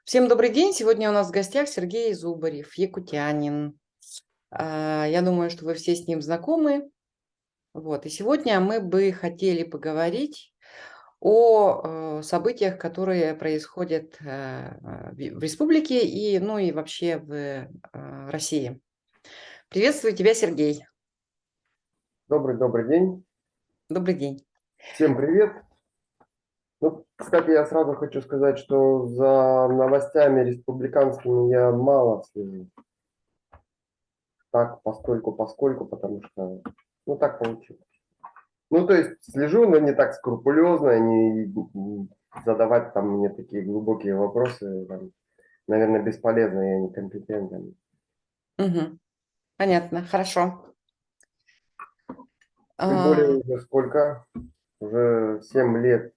Всем добрый день. Сегодня у нас в гостях Сергей Зубарев, якутянин. Я думаю, что вы все с ним знакомы. Вот. И сегодня мы бы хотели поговорить о событиях, которые происходят в республике и, ну и вообще в России. Приветствую тебя, Сергей. Добрый день. Добрый день. Всем привет. Ну, кстати, я сразу хочу сказать, что за новостями республиканскими я мало слежу. Так, поскольку, потому что, ну, так получилось. Ну, то есть слежу, но не так скрупулезно, не задавать там мне такие глубокие вопросы, там, наверное, бесполезно, я некомпетентен. Мгм. Понятно, хорошо. Тем более А, уже сколько? Уже 7 лет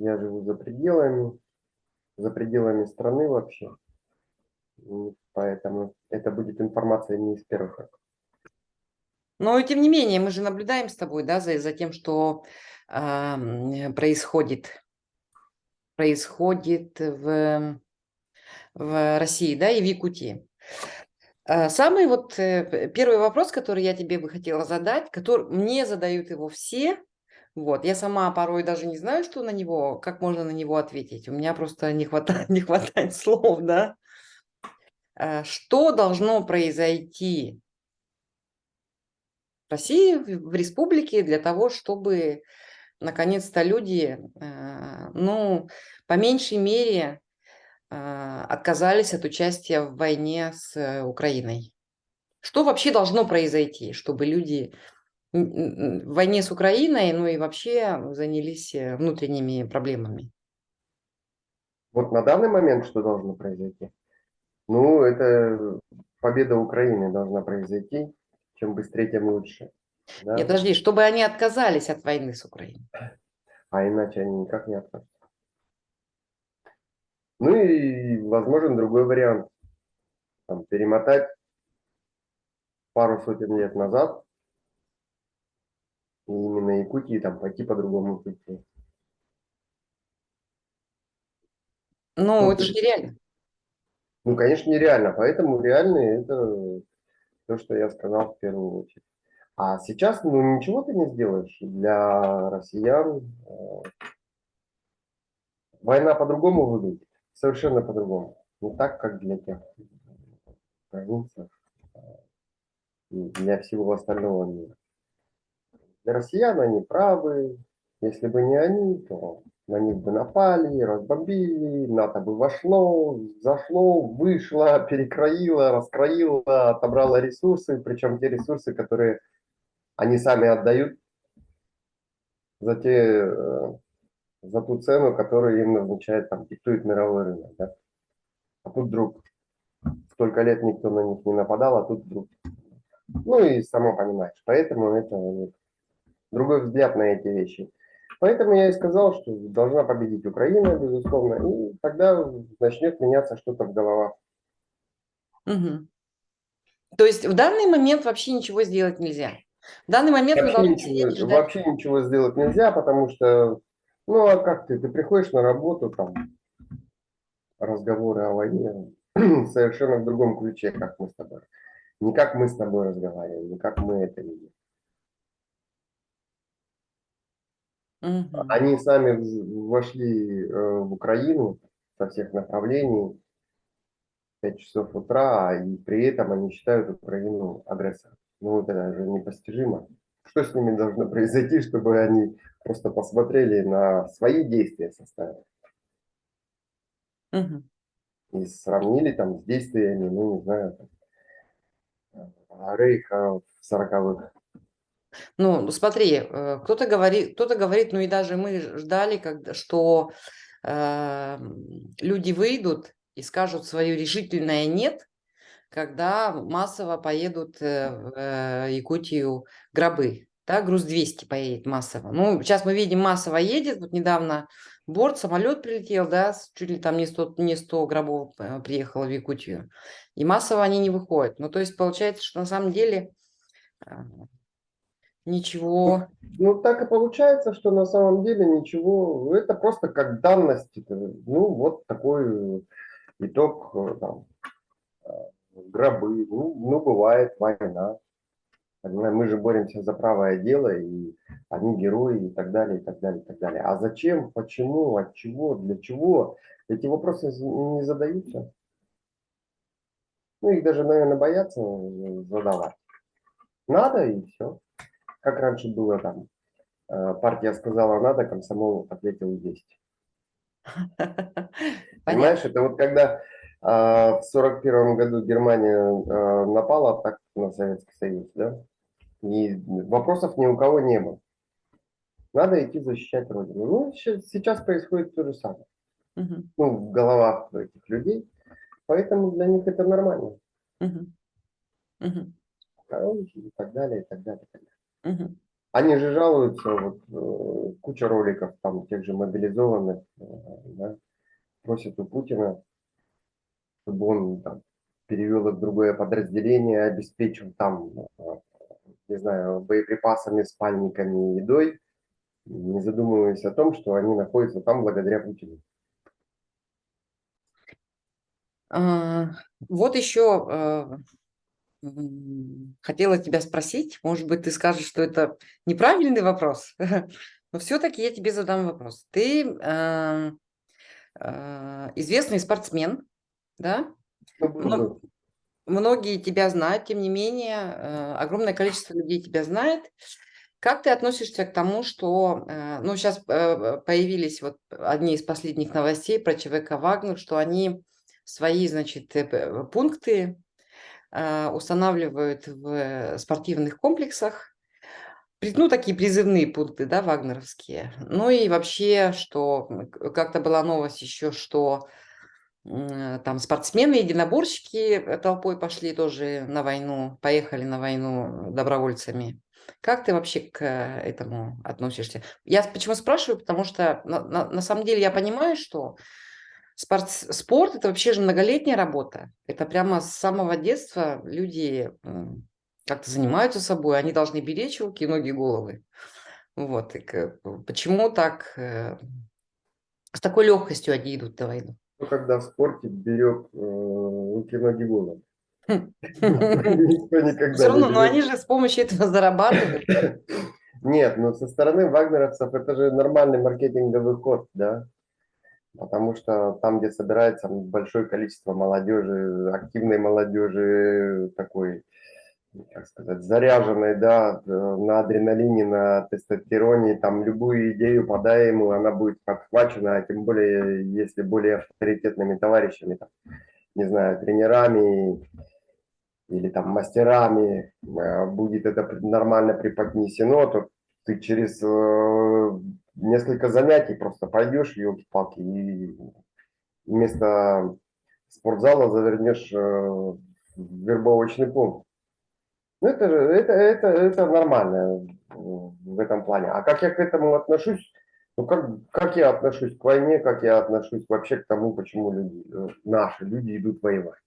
я живу за пределами страны вообще. И поэтому это будет информация не из первых рук. Но тем не менее, мы же наблюдаем с тобой, да, за тем, что происходит в России, да, и в Якутии. Самый вот первый вопрос, который я тебе бы хотела задать, который мне задают его все, вот, я сама порой даже не знаю, что на него, как можно на него ответить. У меня просто не хватает, не хватает слов, да. Что должно произойти в России, в республике для того, чтобы наконец-то люди, ну, по меньшей мере, отказались от участия в войне с Украиной? Что вообще должно произойти, чтобы люди в войне с Украиной, ну и вообще занялись внутренними проблемами? Вот на данный момент что должно произойти? Ну, это победа Украины должна произойти. Чем быстрее, тем лучше. Нет, Да? подожди, чтобы они отказались от войны с Украиной. А иначе они никак не откажутся. Ну и возможен другой вариант. Там, перемотать пару сотен лет назад и именно Якутии там пойти по другому пути. Ну, Ну, это же нереально. ну, конечно, нереально. Поэтому реально это то, что я сказал в первую очередь. А сейчас, ну, ничего ты не сделаешь для россиян. Война по-другому выглядит, совершенно по-другому. Не так, как для тех границах и для всего остального мира. Для россиян они правы. Если бы не они, то на них бы напали, разбомбили, НАТО бы вошло, зашло, вышло, перекроило, раскроило, отобрало ресурсы, причем те ресурсы, которые они сами отдают за за ту цену, которую им назначает, там, диктует мировой рынок. Да? А тут вдруг столько лет никто на них не нападал, а тут вдруг. Ну и само понимаешь. Поэтому это вот другой взгляд на эти вещи. Поэтому я и сказал, что должна победить Украина, безусловно, и тогда начнет меняться что-то в головах. Мгм. То есть в данный момент вообще ничего сделать нельзя. В данный момент мы должны сидеть и ждать. Вообще ничего сделать нельзя, потому что, ну а как ты приходишь на работу, там разговоры о войне совершенно в другом ключе, как мы с тобой. Не как мы с тобой разговариваем, не как мы это видим. Мгм. Они сами вошли в Украину со всех направлений в 5 часов утра, и при этом они считают Украину агрессором. Ну, вот это же непостижимо. Что с ними должно произойти, чтобы они просто посмотрели на свои действия составили Мгм. и сравнили там с действиями, ну, не знаю, Рейха в 40-х. Ну, смотри, кто-то говорит, ну и даже мы ждали, что люди выйдут и скажут свое решительное «нет», когда массово поедут в Якутию гробы. Да, груз 200 поедет массово. Ну, сейчас мы видим, массово едет. Вот недавно самолет прилетел, да, чуть ли там не 100 гробов приехало в Якутию. И массово они не выходят. Ну, то есть получается, что на самом деле э, Ничего. Ну, так и получается, что на самом деле ничего, это просто как данность. Ну, вот такой итог, там, гробы. Ну, бывает война. Мы же боремся за правое дело, и они герои, и так далее, и так далее, и так далее. А зачем, почему, от чего, для чего? Эти вопросы не задаются. Ну, их даже, наверное, боятся задавать. Надо, и все. Как раньше было там. Партия сказала надо, комсомол ответил есть. Понимаешь, Понятно. это вот когда в 41 году Германия напала так на Советский Союз, да, и вопросов ни у кого не было. Надо идти защищать Родину. Ну, сейчас происходит то же самое. Мгм. Ну, в головах этих людей. Поэтому для них это нормально. Мгм. Мгм. Короче, и так далее, и так далее, и так далее. Мгм. Они же жалуются, вот куча роликов там тех же мобилизованных, да, просят у Путина, чтобы он там перевел их в другое подразделение, обеспечил там, не знаю, боеприпасами, спальниками, едой, не задумываясь о том, что они находятся там благодаря Путину. А, Вот еще хотела тебя спросить, может быть, ты скажешь, что это неправильный вопрос, но все-таки я тебе задам вопрос. Ты известный спортсмен, да? Ну, был Мно- бы. Многие тебя знают, тем не менее, огромное количество людей тебя знает. Как ты относишься к тому, что, ну, сейчас появились вот одни из последних новостей про ЧВК «Вагнер», что они свои, значит, пункты устанавливают в спортивных комплексах, ну, такие призывные пункты, да, вагнеровские. Ну и вообще, что как-то была новость еще, что там спортсмены, единоборщики толпой пошли тоже на войну, поехали на войну добровольцами. Как ты вообще к этому относишься? Я почему спрашиваю, потому что на самом деле я понимаю, что спорт это вообще же многолетняя работа. Это прямо с самого детства люди как-то занимаются собой, они должны беречь руки, ноги, головы. Вот. Почему так с такой легкостью они идут на войну? Ну, когда в спорте берет руки, ноги, голову. Никто никогда Все не равно, но берет. они же с помощью этого зарабатывают. Нет, ну со стороны вагнеровцев это же нормальный маркетинговый ход, да? Потому что там, где собирается большое количество молодежи, активной молодежи, такой, как сказать, заряженной, да, на адреналине, на тестостероне, там любую идею подай ему, она будет подхвачена, а тем более, если более авторитетными товарищами, там, не знаю, тренерами или там мастерами, будет это нормально преподнесено, то ты через несколько занятий просто пойдешь, елки-палки, и вместо спортзала завернешь в вербовочный пункт. Ну, это нормально в этом плане. А как я к этому отношусь? Ну, как я отношусь к войне, как я отношусь вообще к тому, почему люди, наши люди идут воевать.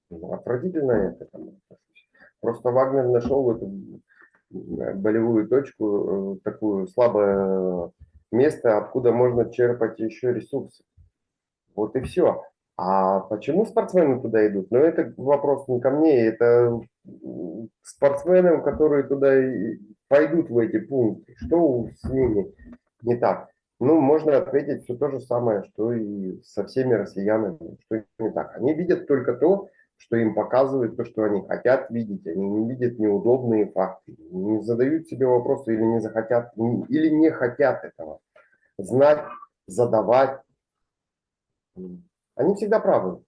Ну, отвратительно я к этому отношусь. Просто Вагнер нашел эту болевую точку, такое слабое место, откуда можно черпать еще ресурсы. Вот и все. А почему спортсмены туда идут? Ну, это вопрос не ко мне, это к спортсменам, которые туда и пойдут в эти пункты. Что с ними не так? Ну, можно ответить все то же самое, что и со всеми россиянами, что не так. Они видят только то, что им показывают, то, что они хотят видеть. Они не видят неудобные факты, не задают себе вопросы или не захотят, или не хотят этого знать, задавать. Они всегда правы,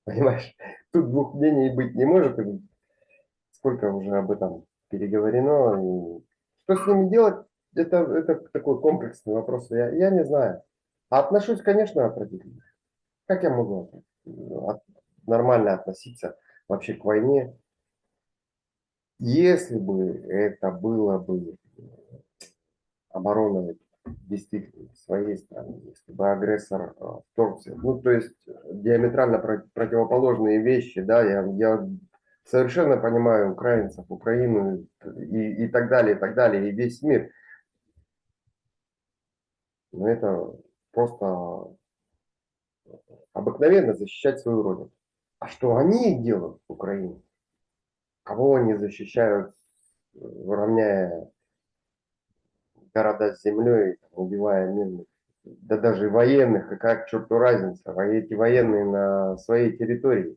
понимаешь? Тут двух мнений быть не может. И сколько уже об этом переговорено. И что с ними делать, это такой комплексный вопрос. Я не знаю. А отношусь, конечно, отвратительно. Как я могу нормально относиться вообще к войне, если бы это было бы обороной действительно своей страны, если бы агрессор вторгся. Ну, то есть диаметрально противоположные вещи, да, я Совершенно понимаю украинцев, Украину и так далее, и весь мир. Но это просто обыкновенно защищать свою родину. А что они делают в Украине? Кого они защищают, равняя города с землей, убивая мирных? Да даже и военных, какая к черту разница? Эти военные на своей территории.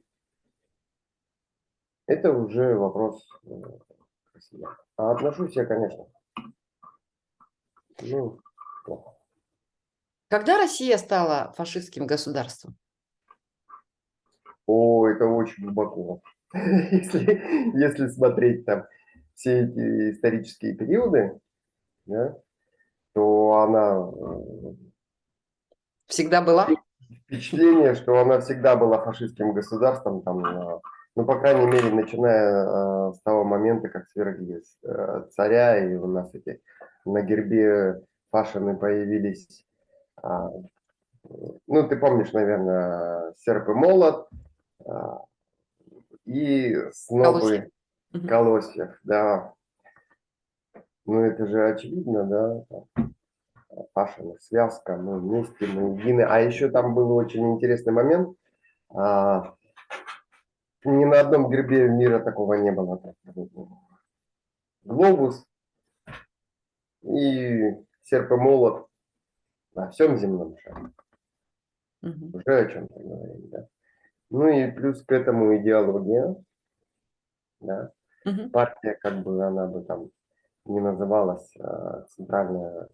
Это уже вопрос к россиянам. А отношусь я, конечно, ну, плохо. Когда Россия стала фашистским государством? О, это очень глубоко. Если смотреть там все эти исторические периоды, да, то она Всегда была? впечатление, что она всегда была фашистским государством, там, ну, по крайней мере, начиная с того момента, как свергли царя, и у нас эти на гербе Пашины появились, а, ну, ты помнишь, наверное, серп и молот, а, и Колосья. снопы колосьев, да. Ну, это же очевидно, да, там, Пашина связка, мы вместе, мы едины. А еще там был очень интересный момент, а, ни на одном гербе мира такого не было. Глобус и серп и молот на всем земном шаре. Мгм. Уже о чем-то говорим, да. Ну и плюс к этому идеология, да. Мгм. Партия, как бы она бы там не называлась центральная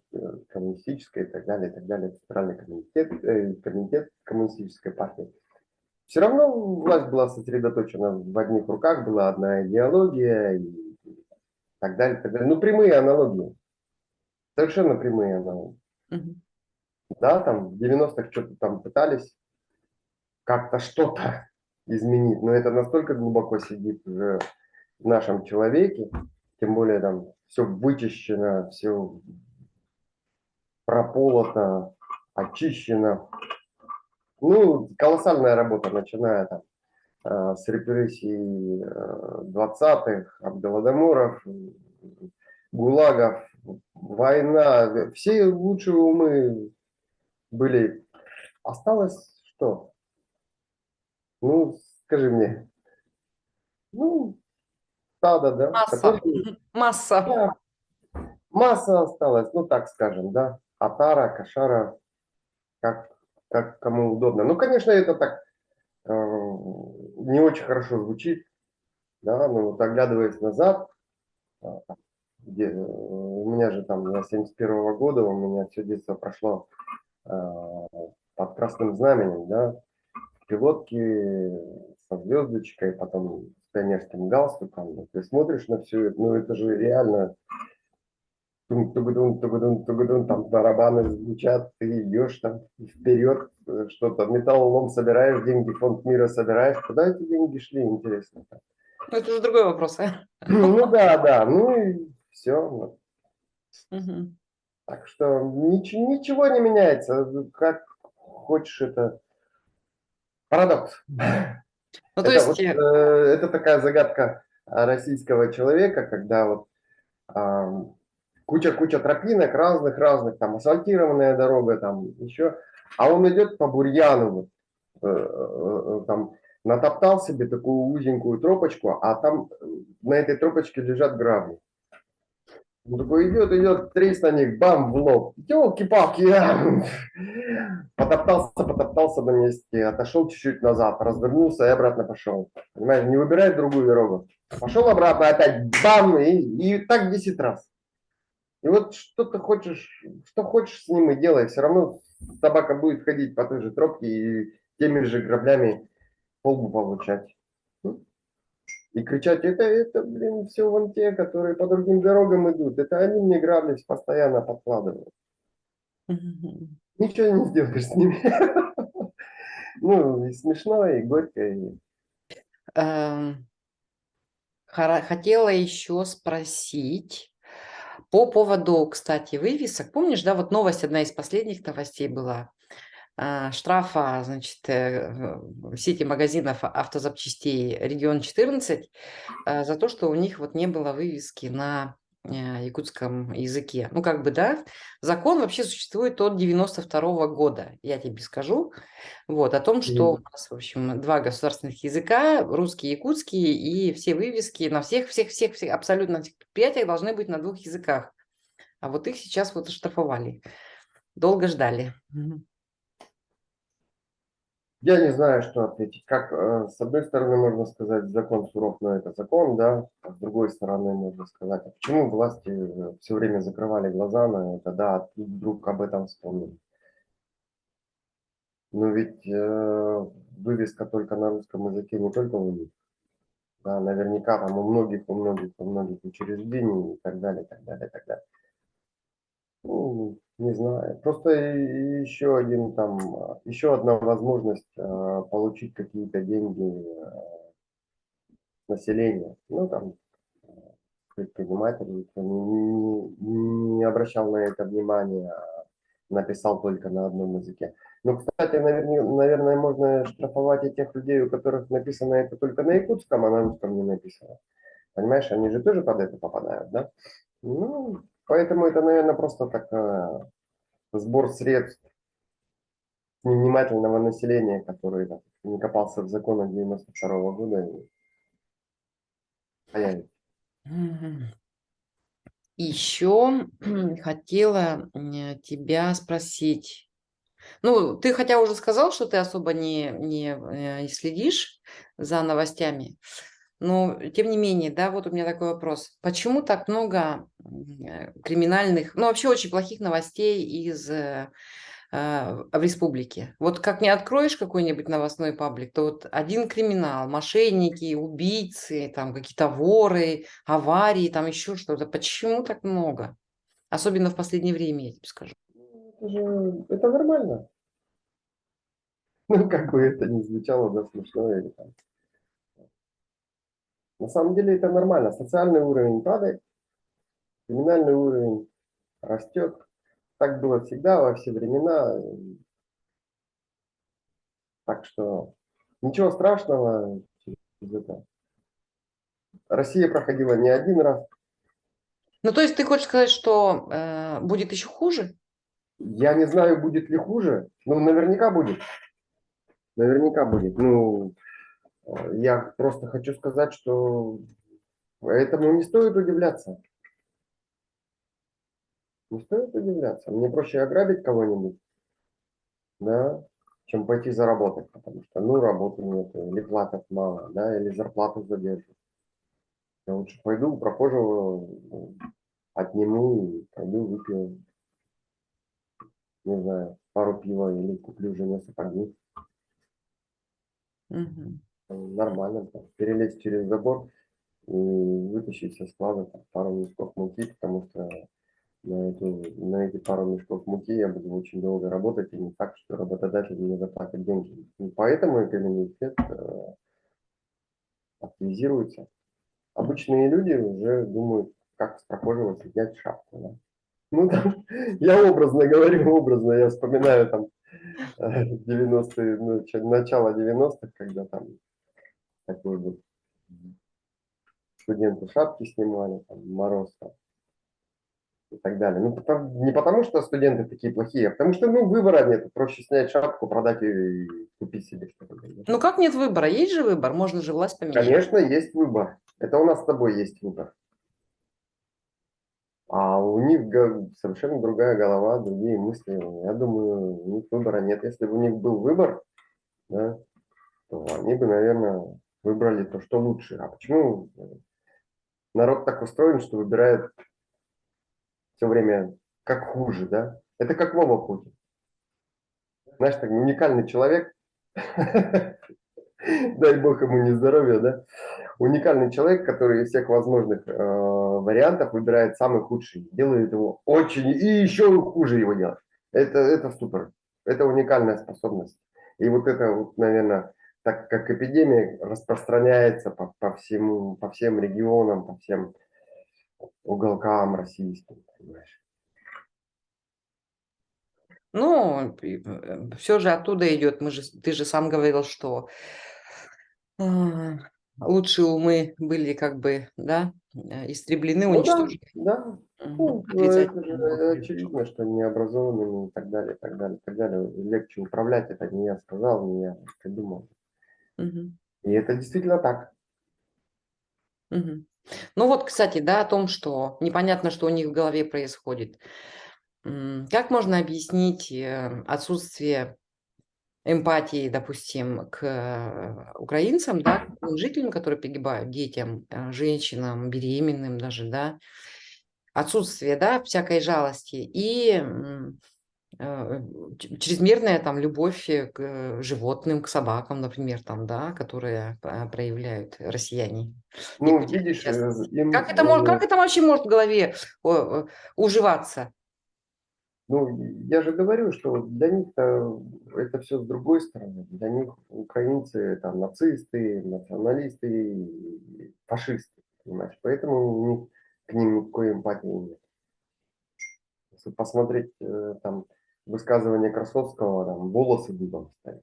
коммунистическая и так далее, центральный комитет коммунистической партии. Все равно власть была сосредоточена в одних руках, была одна идеология и так далее, так далее. Ну, прямые аналогии, совершенно прямые аналогии. Мгм. Да, там в 90-х что-то там пытались как-то что-то изменить, но это настолько глубоко сидит уже в нашем человеке, тем более там все вычищено, все прополото, очищено. Ну, колоссальная работа, начиная там с репрессий 20-х, от голодоморов, ГУЛАГов, война. Все лучшие умы были. Осталось что? Ну, скажи мне. Ну, стадо, да, Масса. которые, Мгм. Масса. да, масса осталась, ну так скажем, да, атара, кошара, как, как кому удобно. Ну, конечно, это так не очень хорошо звучит, да, но вот оглядываясь назад, где, у меня же там, я 71-го года, у меня все детство прошло э, под красным знаменем, да, пилотки со звездочкой, потом с пионерским галстуком. Ты смотришь на все это, ну это же реально тугудун, тугудун, тугудун, там барабаны звучат, ты идешь там вперед, что-то, металлолом собираешь, деньги, фонд мира собираешь. Куда эти деньги шли, интересно? Ну, это уже другой вопрос. Ну да, да, ну и все. Мгм. Так что ничего не меняется. Как хочешь, это парадокс. Ну, то Это есть, вот это такая загадка российского человека, когда вот куча тропинок разных, там асфальтированная дорога, там еще, а он идет по бурьяну, вот, там натоптал себе такую узенькую тропочку, а там на этой тропочке лежат грабли. Он такой идет, тресь на них, бам, в лоб. Елки-палки, потоптался на месте, отошел чуть-чуть назад, развернулся и обратно пошел. Понимаешь, не выбирает другую дорогу. Пошел обратно, опять бам, и так 10 раз. И вот что ты хочешь, что хочешь с ним и делай, все равно собака будет ходить по той же тропке и теми же граблями по лбу получать. И кричать, блин, все вон те, которые по другим дорогам идут. Это они мне грабли постоянно подкладывают. мгм. Ничего не сделаешь с ними. Ну, и смешно, и горько. Эм, Хотела еще спросить по поводу, кстати, вывесок. Помнишь, да, вот новость, одна из последних новостей была. штрафа, значит, в сети магазинов автозапчастей «Регион 14» за то, что у них вот не было вывески на якутском языке. Ну, как бы, да, закон вообще существует от 92 года, я тебе скажу, вот, о том, что у Мгм. нас, в общем, два государственных языка, русский и якутский, и все вывески на всех абсолютно всех предприятиях должны быть на двух языках. А вот их сейчас вот оштрафовали. Долго ждали. Мгм. Я не знаю, что ответить. Как, с одной стороны, можно сказать, закон суров, но это закон, да. А с другой стороны, можно сказать, а почему власти все время закрывали глаза на это, да, а тут вдруг об этом вспомнили. Но ведь вывеска только на русском языке не только у них. Да, наверняка там у многих учреждений и так далее, и так далее, и так далее. Ну, не знаю. Просто еще один там, еще одна возможность получить какие-то деньги населения. Ну, там, предприниматель не обращал на это внимания, а написал только на одном языке. Ну, кстати, наверное, можно штрафовать и тех людей, у которых написано это только на якутском, а на русском не написано. Понимаешь, они же тоже под это попадают, да? Ну, поэтому это, наверное, просто так сбор средств невнимательного населения, который там, не копался в законах 92 года и появится. Мгм. Еще хотела тебя спросить. Ну, ты хотя уже сказал, что ты особо не следишь за новостями, но тем не менее, да, вот у меня такой вопрос. Почему так много криминальных, ну, вообще очень плохих новостей в республике? Вот как не откроешь какой-нибудь новостной паблик, то вот один криминал, мошенники, убийцы, там какие-то воры, аварии, там еще что-то. Почему так много? Особенно в последнее время, я тебе скажу. Это нормально. Ну, как бы это ни звучало, да, смешно или там. На самом деле это нормально. Социальный уровень падает, криминальный уровень растет. Так было всегда, во все времена. Так что ничего страшного из этого. Россия проходила не один раз. Ну, то есть ты хочешь сказать, что будет еще хуже? Я не знаю, будет ли хуже, но наверняка будет. Наверняка будет. Ну, я просто хочу сказать, что этому не стоит удивляться. Не стоит удивляться. Мне проще ограбить кого-нибудь, да, чем пойти заработать, потому что, ну, работы нет, или платят мало, да, или зарплату задержат. Я лучше пойду у прохожего, отниму и пойду выпью, не знаю, пару пива или куплю жене сапоги. Мгм. Нормально, там, перелезть через забор и вытащить со склада там, пару мешков муки, потому что на эти пару мешков муки я буду очень долго работать, и не так, что работодатель мне заплатит деньги. И поэтому экономичный активизируется. Обычные люди уже думают, как с прохожего снять шапку. Да? Ну, там, я образно говорю, образно, я вспоминаю там 90-е, начало 90-х, когда там такой вот студенты шапки снимали, там, мороз там, и так далее. Ну, не потому, что студенты такие плохие, а потому что, ну, выбора нет. Проще снять шапку, продать ее и купить себе что-то. Ну как нет выбора? Есть же выбор, можно же власть поменять. Конечно, есть выбор. Это у нас с тобой есть выбор. А у них совершенно другая голова, другие мысли. Я думаю, у них выбора нет. Если бы у них был выбор, да, то они бы, наверное, выбрали то, что лучше. А почему народ так устроен, что выбирает все время как хуже, да? Это как Вова Путин. Знаешь, так уникальный человек, дай бог ему не здоровья, да? Уникальный человек, который из всех возможных вариантов выбирает самый худший, делает его очень и еще хуже его делать. Это супер. Это уникальная способность. И вот это, вот, наверное, так как эпидемия распространяется по всем регионам, по всем уголкам российским, понимаешь. Ну, все же оттуда идет. Ты же сам говорил, что а, лучшие умы были как бы, да, истреблены, Ну да, уничтожены. да. Мгм. Ну, это же Отрицательным образом. очевидно, что необразованными и так далее, и так далее, и так далее. Легче управлять, это не я сказал, не я придумал. Мгм. И это действительно так. Мгм. Ну вот, кстати, да, о том, что непонятно, что у них в голове происходит. Как можно объяснить отсутствие эмпатии, допустим, к украинцам, да, к тем жителям, которые погибают, детям, женщинам, беременным даже, да, отсутствие, да, всякой жалости и чрезмерная там любовь к животным, к собакам, например, там, да, которые проявляют россияне, Ну, якутяне, в видишь, частности. им, Как это вообще может в голове уживаться? ну, я же говорю, что для них-то это все с другой стороны. Для них украинцы там нацисты, националисты, и фашисты, понимаешь? Поэтому у них к ним никакой эмпатии нет. Если посмотреть там высказывание Красовского, там волосы дыбом стоят.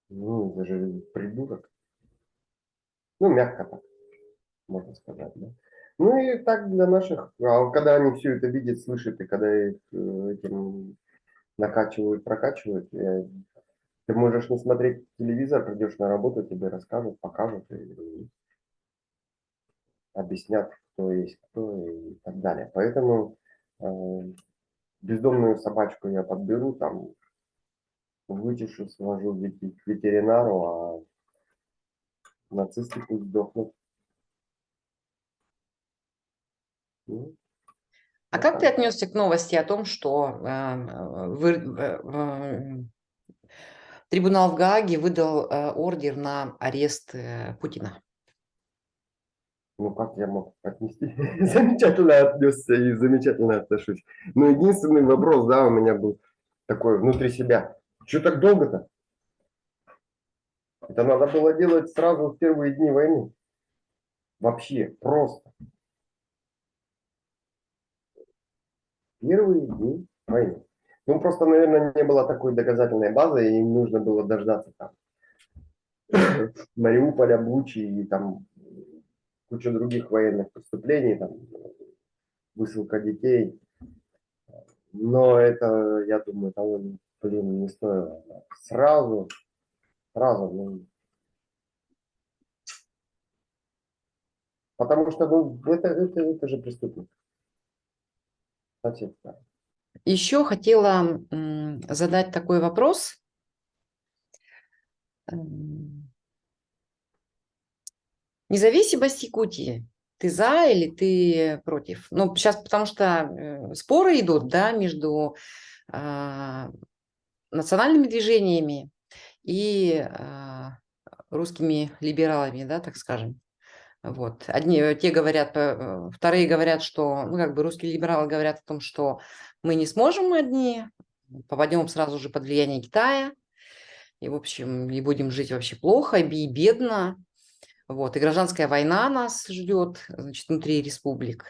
Ну, это же придурок. Ну, мягко так, можно сказать, да. Ну и так для наших, а когда они все это видят, слышат, и когда их этим накачивают, прокачивают, ты можешь не смотреть телевизор, придешь на работу, тебе расскажут, покажут и объяснят, кто есть кто и так далее. Поэтому э, бездомную собачку я подберу, там вычешу, свожу к ветеринару, а нацисты пусть сдохнут. Ну, А вот как ты так. отнесся к новости о том, что трибунал в Гааге выдал ордер на арест Путина? Ну, как я мог отнести? Замечательно отнесся и замечательно отношусь. Но единственный вопрос, да, у меня был такой внутри себя. Что так долго-то? Это надо было делать сразу в первые дни войны. Вообще, просто. Первые дни войны. Ну, просто, наверное, не было такой доказательной базы, и им нужно было дождаться там Мариуполя, Бучи и там куча других военных преступлений, там высылка детей. Но это, я думаю, того, блин, не стоило. Сразу, ну, потому что, ну, это же преступник. Совсем так. Еще хотела задать такой вопрос. Независимость Якутии. Ты за или ты против? Ну, сейчас, потому что споры идут, да, между а, национальными движениями и русскими либералами, да, так скажем. Вот. Одни, те говорят, вторые говорят, что, ну, как бы русские либералы говорят о том, что мы не сможем одни, попадем сразу же под влияние Китая, и, в общем, и будем жить вообще плохо, и бедно. Вот, и гражданская война нас ждет, значит, внутри республик.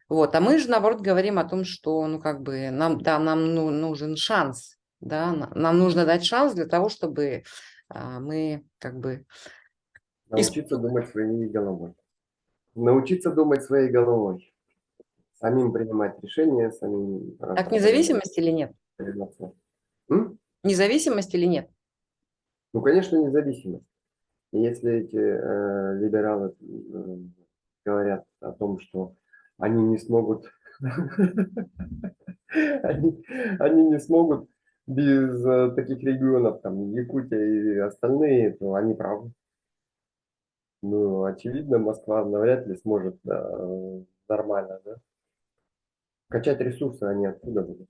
Вот, а мы же, наоборот, говорим о том, что, ну, как бы, нам, да, нам нужен шанс, да, нам нужно дать шанс для того, чтобы мы, как бы, Научиться думать своей головой. Научиться думать своей головой. Самим принимать решения, самим так определять. независимость или нет? Независимость или нет? Ну, конечно, независимость. И если эти либералы говорят о том, что они не смогут, они не смогут без таких регионов, там, Якутия и остальные, то они правы. Ну, очевидно, Москва навряд ли сможет нормально, да? Качать ресурсы они откуда будут.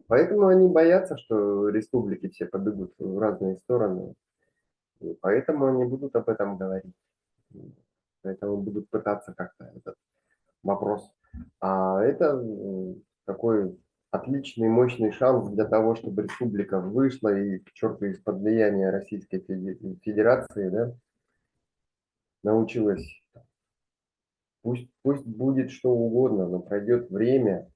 Поэтому они боятся, что республики все побегут в разные стороны. И поэтому они будут об этом говорить. Поэтому будут пытаться как-то этот вопрос. А это такой отличный, мощный шанс для того, чтобы республика вышла и к черту из-под влияния Российской Федерации, да, научилась Пусть будет что угодно, но пройдет время,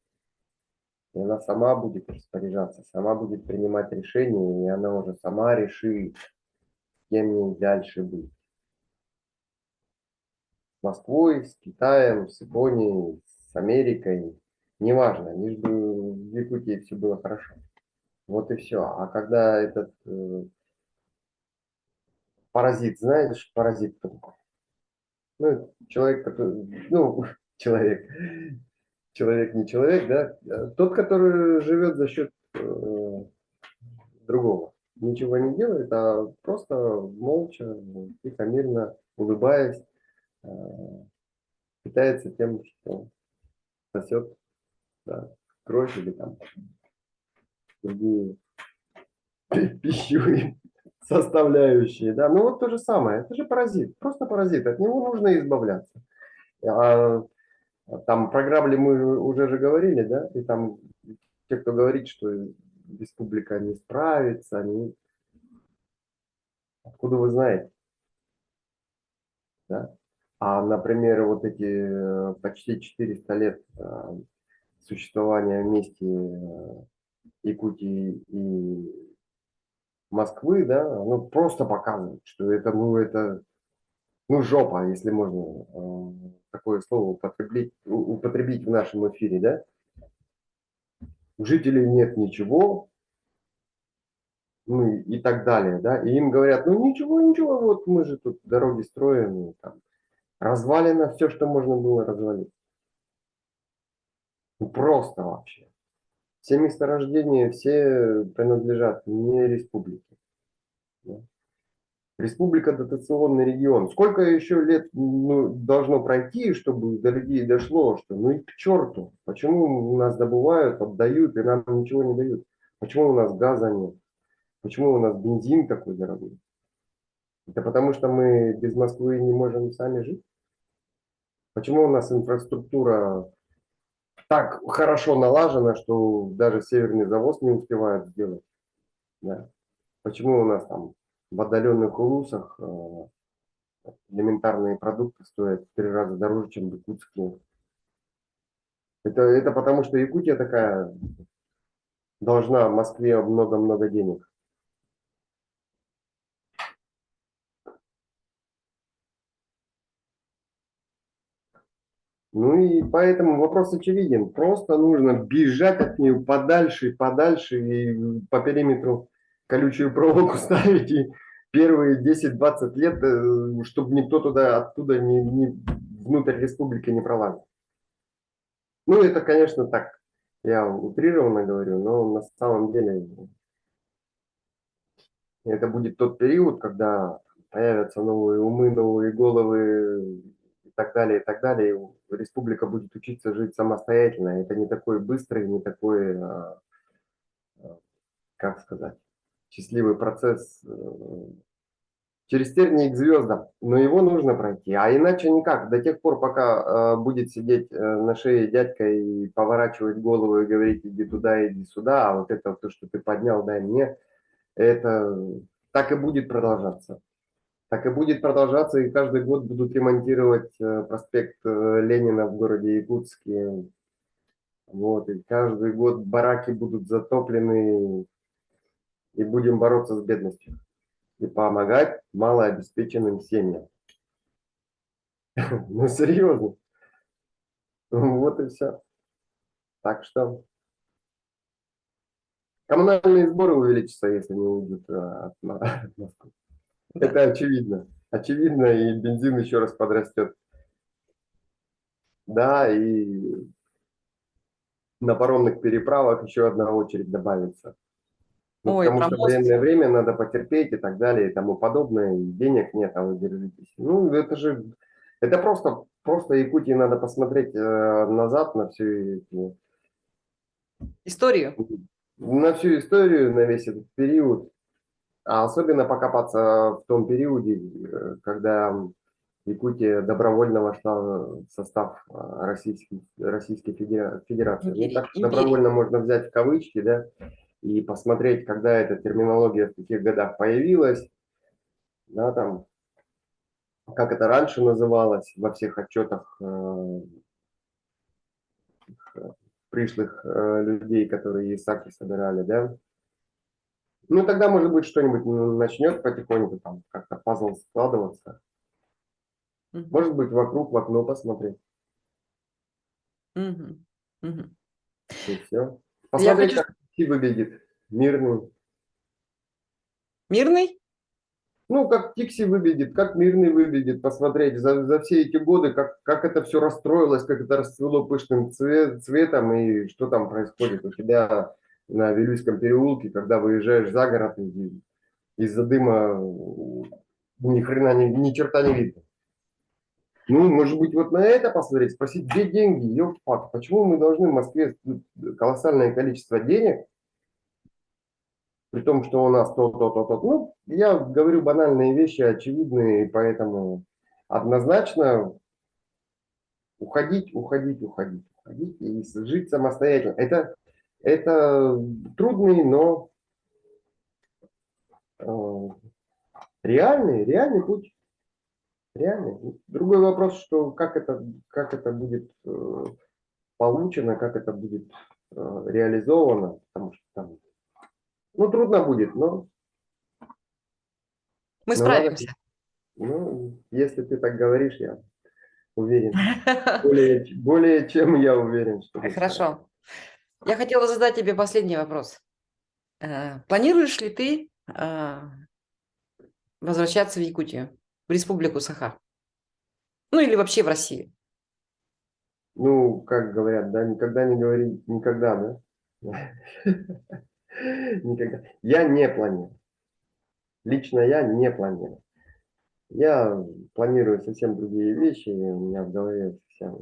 и она сама будет распоряжаться, сама будет принимать решения, и она уже сама решит, кем ей дальше быть. С Москвой, с Китаем, с Японией, с Америкой. Неважно, лишь бы в Якутии все было хорошо. Вот и все. А когда этот паразит, знаешь, паразит кто такой? Ну, человек, который, ну, человек, человек не человек, да, тот, который живет за счет другого. Ничего не делает, а просто молча, тихо, мирно, улыбаясь, э, питается тем, что сосет, да, кровь или там другие пищевые составляющие, да. Ну вот то же самое, это же паразит, просто паразит, от него нужно избавляться. А там про грабли мы уже же говорили, да, и там те, кто говорит, что республика не справится, они... Откуда вы знаете, да? А, например, вот эти почти 400 лет существования вместе Якутии и Москвы, да, оно просто показывает, что это, ну, жопа, если можно такое слово употребить в нашем эфире, да. У жителей нет ничего, ну и так далее, да. И им говорят, ну ничего, ничего, вот мы же тут дороги строим, там, развалено все, что можно было развалить. Ну, просто вообще. Все месторождения, все принадлежат не республике. Да. Республика дотационный регион. Сколько еще лет, ну, должно пройти, чтобы до людей дошло, что ну и к черту, почему у нас добывают, отдают и нам ничего не дают? Почему у нас газа нет? Почему у нас бензин такой дорогой? Это потому что мы без Москвы не можем сами жить? Почему у нас инфраструктура так хорошо налажена, что даже северный завоз не успевает сделать? Да? Почему у нас там в отдаленных улусах элементарные продукты стоят в 3 раза дороже, чем в Якутске? Это потому, что Якутия такая должна Москве много-много денег. Ну и поэтому вопрос очевиден. Просто нужно бежать от нее подальше, подальше и по периметру колючую проволоку ставить. И первые 10-20 лет, чтобы никто туда, оттуда внутрь республики не пролазил. Ну, это, конечно, так, я утрированно говорю, но на самом деле это будет тот период, когда появятся новые умы, новые головы и так далее, и так далее. И республика будет учиться жить самостоятельно. Это не такой быстрый, не такой, как сказать, счастливый процесс через тернии к звездам. Но его нужно пройти. А иначе никак. До тех пор, пока будет сидеть на шее дядька и поворачивать голову и говорить, иди туда, иди сюда, а вот это то, что ты поднял, дай мне, это так и будет продолжаться. Так и будет продолжаться, и каждый год будут ремонтировать проспект Ленина в городе Якутске. Вот, и каждый год бараки будут затоплены, и будем бороться с бедностью. И помогать малообеспеченным семьям. Ну, серьезно. Вот и все. Так что коммунальные сборы увеличатся, если не уйдут от Москвы. Да. Это очевидно. Очевидно, и бензин еще раз подрастет. Да, и на паромных переправах еще одна очередь добавится. Ну, Ой, потому про что в мост. военное время надо потерпеть и так далее, и тому подобное, и денег нет, а вы держитесь. Ну, это же, это просто Якутии надо посмотреть назад Историю. на всю историю, на весь этот период, а особенно покопаться в том периоде, когда Якутия добровольно вошла в состав Российской Федерации. Ну, Империи. так Империи. добровольно можно взять в кавычки, да, и посмотреть, когда эта терминология в каких годах появилась, да, там, как это раньше называлось во всех отчетах пришлых людей, которые ИСАКи собирали, да. Ну, тогда, может быть, что-нибудь начнет потихоньку там как-то пазл складываться. Мгм. Может быть, вокруг, в окно посмотреть. Мгм. Мгм. И все. Я Посмотреть, хочу... как Тикси выглядит. Мирный. Мирный? Ну, как Тикси выглядит, как Мирный выглядит. Посмотреть за все эти годы, как это все расстроилось, как это расцвело пышным цветом и что там происходит у тебя на Вилюйском переулке, когда выезжаешь за город, и из-за дыма ни хрена, ни черта не видно. Ну, может быть, вот на это посмотреть, спросить, где деньги, ёпт, почему мы должны в Москве колоссальное количество денег, при том, что у нас то. Ну, я говорю банальные вещи, очевидные, и поэтому однозначно уходить и жить самостоятельно. Это трудный, но э, реальный путь. Реальный. Другой вопрос, что как это будет получено, как это будет реализовано, потому что там, ну, трудно будет, Мы но надо, справимся. ну, если ты так говоришь, я уверен, более чем я уверен, что мы справимся. Хорошо. Я хотела задать тебе последний вопрос. Планируешь ли ты возвращаться в Якутию, в Республику Саха? Ну или вообще в Россию? Ну, как говорят, да, никогда не говори никогда, да? Никогда. Я не планирую. Лично я не планирую. Я планирую совсем другие вещи, у меня в голове совсем.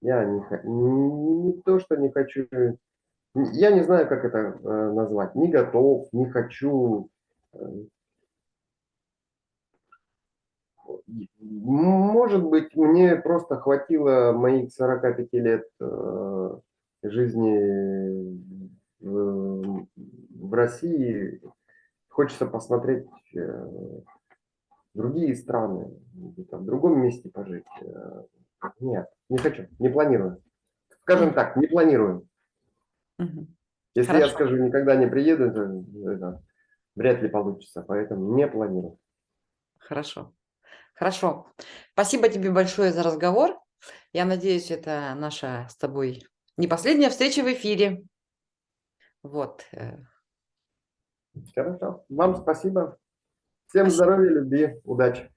Я не то, что не хочу, я не знаю, как это назвать. Не готов, не хочу. Э, Может быть, мне просто хватило моих 45 лет жизни в России. Хочется посмотреть другие страны, где-то в другом месте пожить. Нет, не хочу, не планирую. Скажем Мгм. так, не планирую. Мгм. Если я Хорошо, скажу, никогда не приеду, то это вряд ли получится, поэтому не планирую. хорошо, хорошо. Спасибо тебе большое за разговор. Я надеюсь, это наша с тобой не последняя встреча в эфире. Вот. Хорошо. Вам спасибо. Всем Спасибо. здоровья, любви, удачи.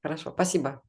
Хорошо, спасибо.